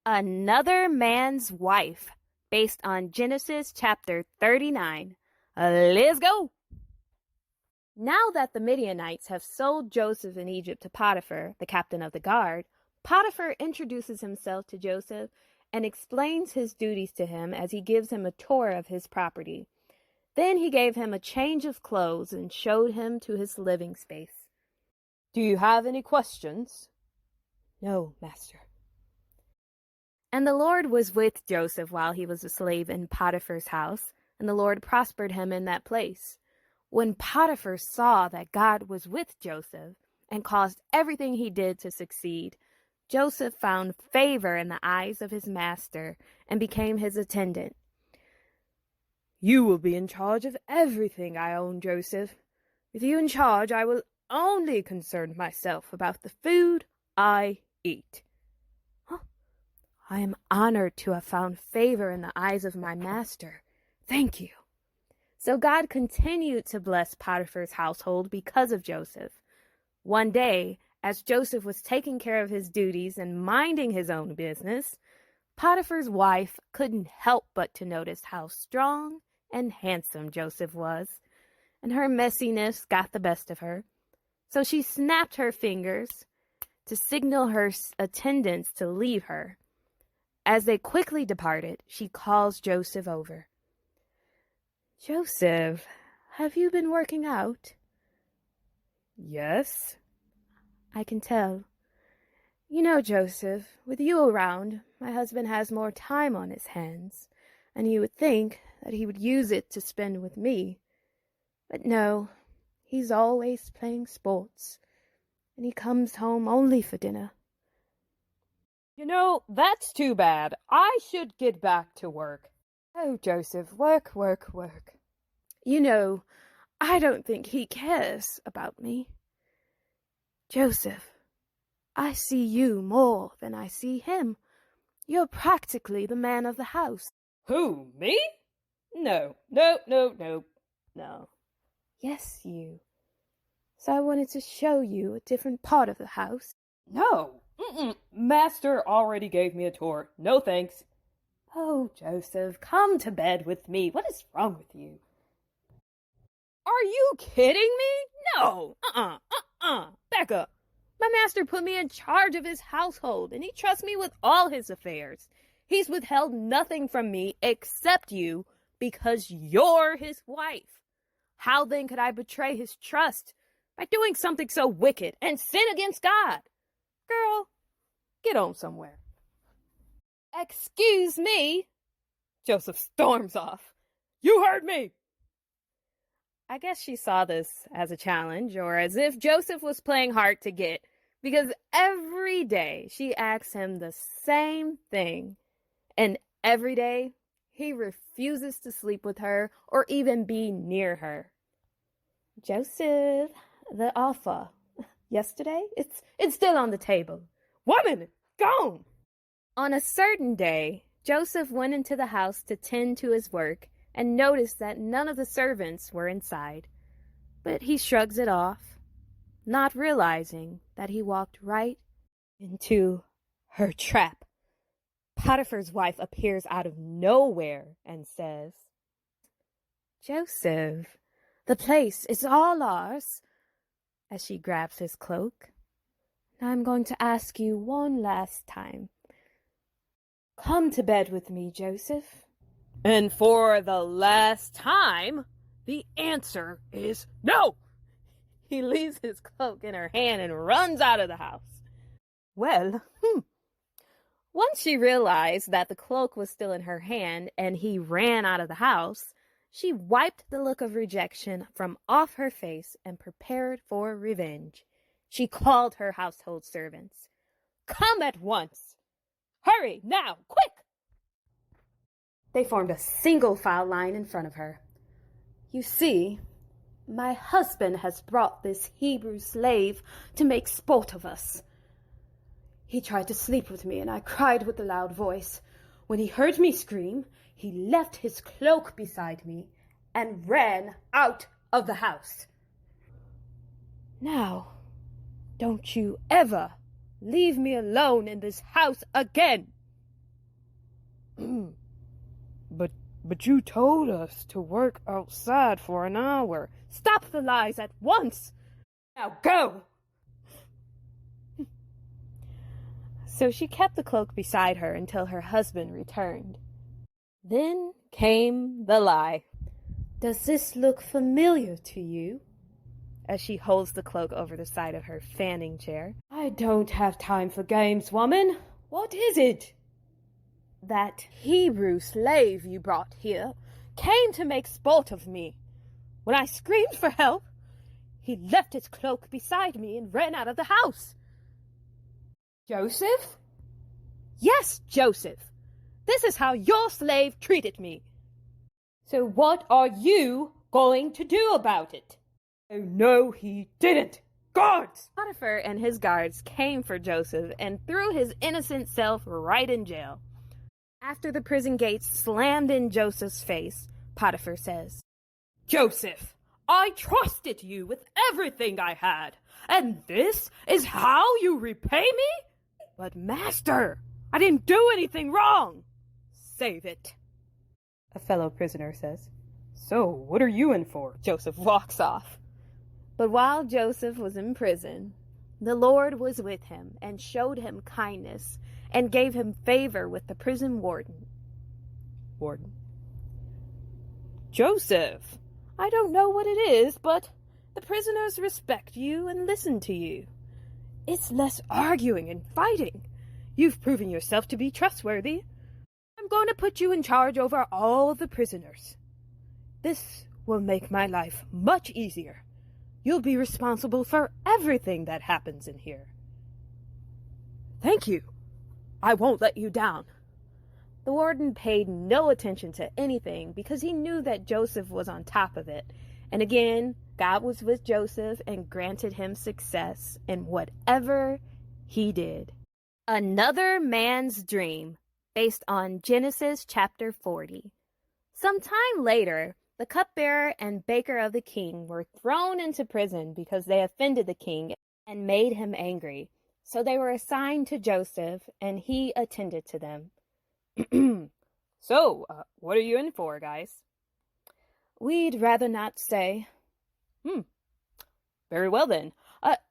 Another Man's Wife, based on Genesis chapter 39. Let's go! Now that the Midianites have sold Joseph in Egypt to Potiphar, the captain of the guard, Potiphar introduces himself to Joseph and explains his duties to him as he gives him a tour of his property. Then he gave him a change of clothes and showed him to his living space. "Do you have any questions?" "No, master." And the Lord was with Joseph while he was a slave in Potiphar's house, and the Lord prospered him in that place. When Potiphar saw that God was with Joseph and caused everything he did to succeed, Joseph found favor in the eyes of his master and became his attendant. "You will be in charge of everything I own, Joseph. With you in charge, I will only concern myself about the food I eat." "I am honored to have found favor in the eyes of my master. Thank you." So God continued to bless Potiphar's household because of Joseph. One day, as Joseph was taking care of his duties and minding his own business, Potiphar's wife couldn't help but to notice how strong and handsome Joseph was, and her messiness got the best of her. So she snapped her fingers to signal her attendants to leave her. As they quickly departed, she calls Joseph over. "Joseph, have you been working out?" "Yes." "I can tell. You know, Joseph, with you around, my husband has more time on his hands, and you would think that he would use it to spend with me. But no, he's always playing sports, and he comes home only for dinner." "You know, that's too bad. I should get back to work." "Oh, Joseph, work, work, work. You know, I don't think he cares about me. Joseph, I see you more than I see him. You're practically the man of the house." "Who, me? No, no, no, no, no." "Yes, you. So I wanted to show you a different part of the house." "No. Master already gave me a tour. No thanks." "Oh, Joseph, come to bed with me. What is wrong with you?" "Are you kidding me? No. Back up. My master put me in charge of his household, and he trusts me with all his affairs. He's withheld nothing from me except you because you're his wife. How then could I betray his trust by doing something so wicked and sin against God? Girl, get on somewhere." "Excuse me." Joseph storms off. "You heard me." I guess she saw this as a challenge, or as if Joseph was playing hard to get, because every day she asks him the same thing, and every day he refuses to sleep with her or even be near her. "Joseph, the offer yesterday, it's still on the table." "Woman, gone!" On a certain day, Joseph went into the house to tend to his work and noticed that none of the servants were inside. But he shrugs it off, not realizing that he walked right into her trap. Potiphar's wife appears out of nowhere and says, "Joseph, the place is all ours," as she grabs his cloak. "I'm going to ask you one last time. Come to bed with me, Joseph." And for the last time, the answer is no. He leaves his cloak in her hand and runs out of the house. Well, once she realized that the cloak was still in her hand and he ran out of the house, she wiped the look of rejection from off her face and prepared for revenge. She called her household servants. "Come at once! Hurry, now, quick!" They formed a single file line in front of her. "You see, my husband has brought this Hebrew slave to make sport of us. He tried to sleep with me, and I cried with a loud voice. When he heard me scream, he left his cloak beside me and ran out of the house. Now, don't you ever leave me alone in this house again." But you told us to work outside for an hour. Stop the lies at once! Now go! So she kept the cloak beside her until her husband returned. Then came the lie. Does this look familiar to you? As she holds the cloak over the side of her fanning chair. I don't have time for games, woman. What is it? That Hebrew slave you brought here came to make sport of me. When I screamed for help, he left his cloak beside me and ran out of the house. Joseph? Yes, Joseph. This is how your slave treated me. So what are you going to do about it? Oh, no, he didn't. Guards! Potiphar and his guards came for Joseph and threw his innocent self right in jail. After the prison gates slammed in Joseph's face, Potiphar says, Joseph, I trusted you with everything I had, and this is how you repay me? But master, I didn't do anything wrong. Save it, a fellow prisoner says. So what are you in for? Joseph walks off. But while Joseph was in prison, the Lord was with him and showed him kindness and gave him favor with the prison warden. Joseph, I don't know what it is, but the prisoners respect you and listen to you. It's less arguing and fighting. You've proven yourself to be trustworthy. I'm going to put you in charge over all the prisoners. This will make my life much easier. You'll be responsible for everything that happens in here. Thank you. I won't let you down. The warden paid no attention to anything because he knew that Joseph was on top of it. And again, God was with Joseph and granted him success in whatever he did. Another man's dream, based on Genesis chapter 40. Sometime later, the cupbearer and baker of the king were thrown into prison because they offended the king and made him angry. So they were assigned to Joseph, and he attended to them. So, what are you in for, guys? We'd rather not say. Very well then.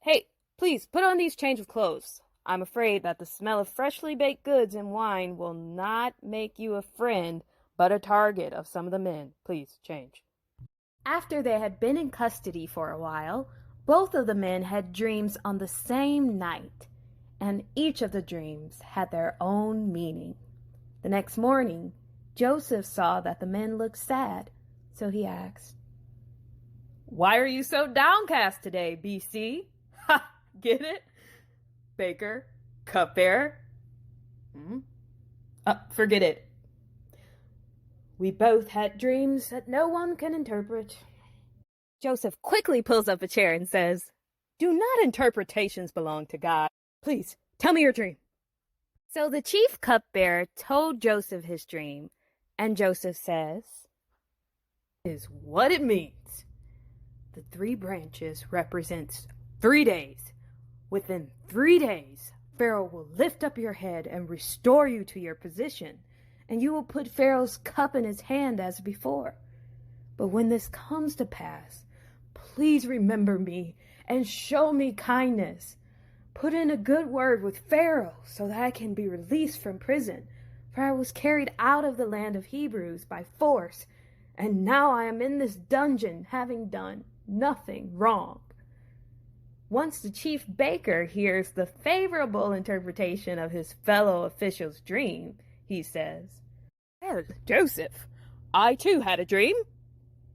Hey, please, put on these change of clothes. I'm afraid that the smell of freshly baked goods and wine will not make you a friend, but a target of some of the men. Please, change. After they had been in custody for a while, both of the men had dreams on the same night, and each of the dreams had their own meaning. The next morning, Joseph saw that the men looked sad, so he asked, Why are you so downcast today, BC? Ha! Get it? Baker, cupbearer? Forget it. We both had dreams that no one can interpret. Joseph quickly pulls up a chair and says, Do not interpretations belong to God. Please, tell me your dream. So the chief cupbearer told Joseph his dream, and Joseph says, Is what it means. The 3 branches represents 3 days. Within 3 days, Pharaoh will lift up your head and restore you to your position, and you will put Pharaoh's cup in his hand as before. But when this comes to pass, please remember me and show me kindness. Put in a good word with Pharaoh so that I can be released from prison, for I was carried out of the land of Hebrews by force, and now I am in this dungeon having done nothing wrong. Once the chief baker hears the favorable interpretation of his fellow official's dream, he says, Well, Joseph, I too had a dream.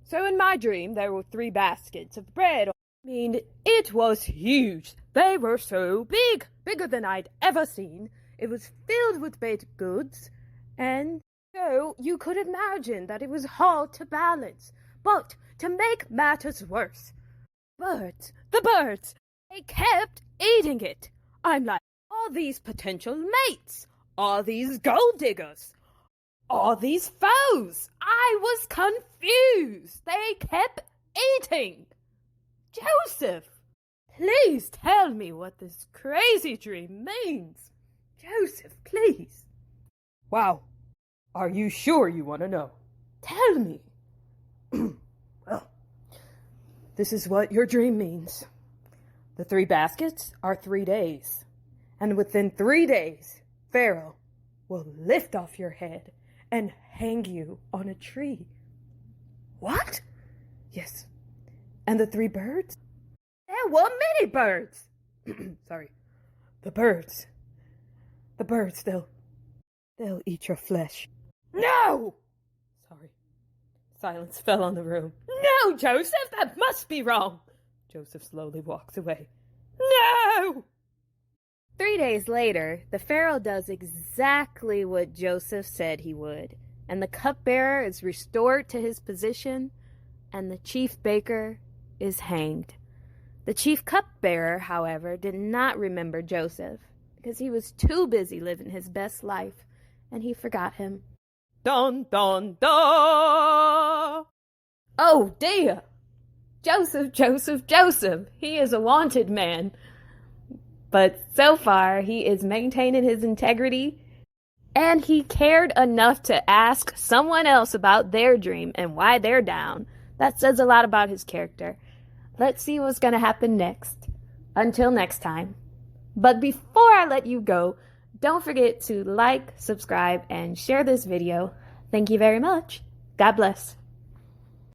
So in my dream there were 3 baskets of bread. It was huge. They were so big, bigger than I'd ever seen. It was filled with baked goods, and so you could imagine that it was hard to balance. But to make matters worse, the birds, they kept eating it. I'm like, are these potential mates? Are these gold diggers? Are these foes? I was confused. They kept eating. Joseph, please tell me what this crazy dream means. Joseph, please. Wow, Are you sure you want to know? Tell me. Well, this is what your dream means. The 3 baskets are 3 days. And within 3 days, Pharaoh will lift off your head and hang you on a tree. What? Yes. And the 3 birds? There were many birds. Sorry. The birds, they'll eat your flesh. No! Sorry. Silence fell on the room. No, Joseph, that must be wrong. Joseph slowly walks away. No! 3 days later, the Pharaoh does exactly what Joseph said he would, and the cupbearer is restored to his position, and the chief baker is hanged. The chief cupbearer, however, did not remember Joseph, because he was too busy living his best life, and he forgot him. Dun, dun, dun! Oh, dear! Joseph, Joseph, Joseph! He is a wanted man. But so far, he is maintaining his integrity, and he cared enough to ask someone else about their dream and why they're down. That says a lot about his character. Let's see what's going to happen next. Until next time. But before I let you go, don't forget to like, subscribe, and share this video. Thank you very much. God bless.